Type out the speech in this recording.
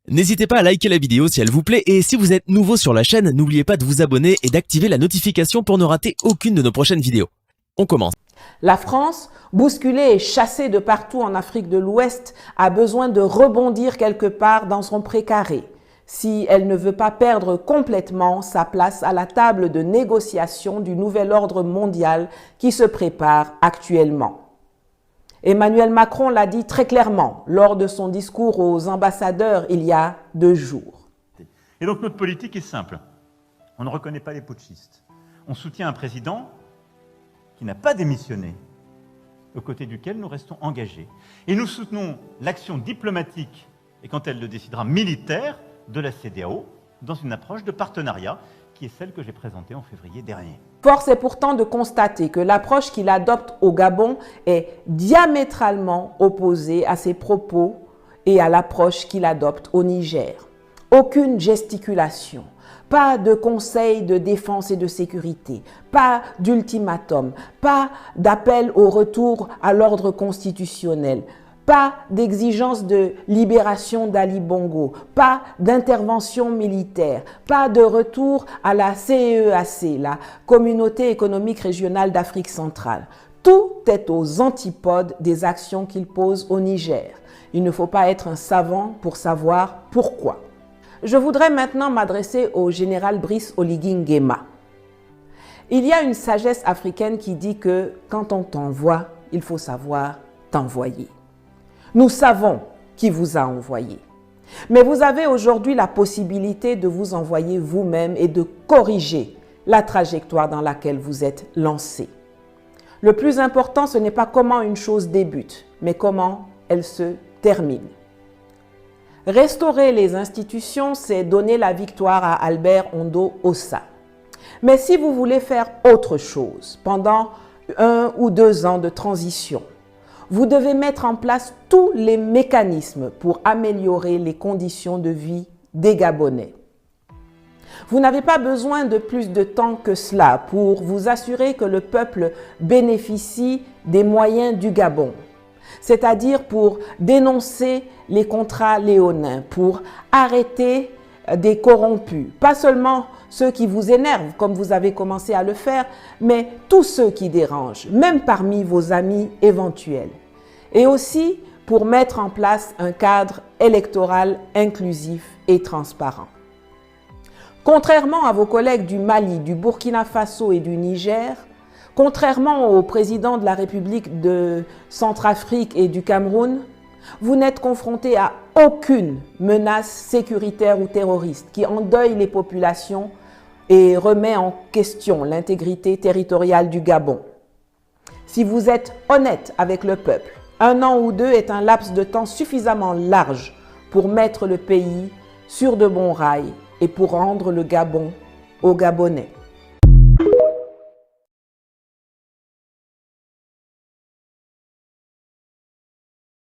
N'hésitez pas à liker la vidéo si elle vous plaît et si vous êtes nouveau sur la chaîne, n'oubliez pas de vous abonner et d'activer la notification pour ne rater aucune de nos prochaines vidéos. On commence. La France, bousculée et chassée de partout en Afrique de l'Ouest, a besoin de rebondir quelque part dans son précaré, si elle ne veut pas perdre complètement sa place à la table de négociation du nouvel ordre mondial qui se prépare actuellement. Emmanuel Macron l'a dit très clairement lors de son discours aux ambassadeurs il y a 2 jours. Et donc notre politique est simple. On ne reconnaît pas les putschistes. On soutient un président qui n'a pas démissionné, aux côtés duquel nous restons engagés. Et nous soutenons l'action diplomatique, et quand elle le décidera, militaire, de la CEDEAO, dans une approche de partenariat, qui est celle que j'ai présentée en février dernier. Force est pourtant de constater que l'approche qu'il adopte au Gabon est diamétralement opposée à ses propos et à l'approche qu'il adopte au Niger. Aucune gesticulation, pas de conseil de défense et de sécurité, pas d'ultimatum, pas d'appel au retour à l'ordre constitutionnel, pas d'exigence de libération d'Ali Bongo, pas d'intervention militaire, pas de retour à la CEEAC, la Communauté économique régionale d'Afrique centrale. Tout est aux antipodes des actions qu'il pose au Niger. Il ne faut pas être un savant pour savoir pourquoi. Je voudrais maintenant m'adresser au général Brice Oligui Nguema. Il y a une sagesse africaine qui dit que quand on t'envoie, il faut savoir t'envoyer. Nous savons qui vous a envoyé. Mais vous avez aujourd'hui la possibilité de vous envoyer vous-même et de corriger la trajectoire dans laquelle vous êtes lancé. Le plus important, ce n'est pas comment une chose débute, mais comment elle se termine. Restaurer les institutions, c'est donner la victoire à Albert Ondo Ossa. Mais si vous voulez faire autre chose pendant 1 ou 2 ans de transition, vous devez mettre en place tous les mécanismes pour améliorer les conditions de vie des Gabonais. Vous n'avez pas besoin de plus de temps que cela pour vous assurer que le peuple bénéficie des moyens du Gabon, c'est-à-dire pour dénoncer les contrats léonins, pour arrêter des corrompus, pas seulement ceux qui vous énervent comme vous avez commencé à le faire, mais tous ceux qui dérangent, même parmi vos amis éventuels. Et aussi pour mettre en place un cadre électoral inclusif et transparent. Contrairement à vos collègues du Mali, du Burkina Faso et du Niger, contrairement au président de la République de Centrafrique et du Cameroun, vous n'êtes confronté à aucune menace sécuritaire ou terroriste qui endeuille les populations et remet en question l'intégrité territoriale du Gabon. Si vous êtes honnête avec le peuple, 1 an ou 2 est un laps de temps suffisamment large pour mettre le pays sur de bons rails et pour rendre le Gabon aux Gabonais.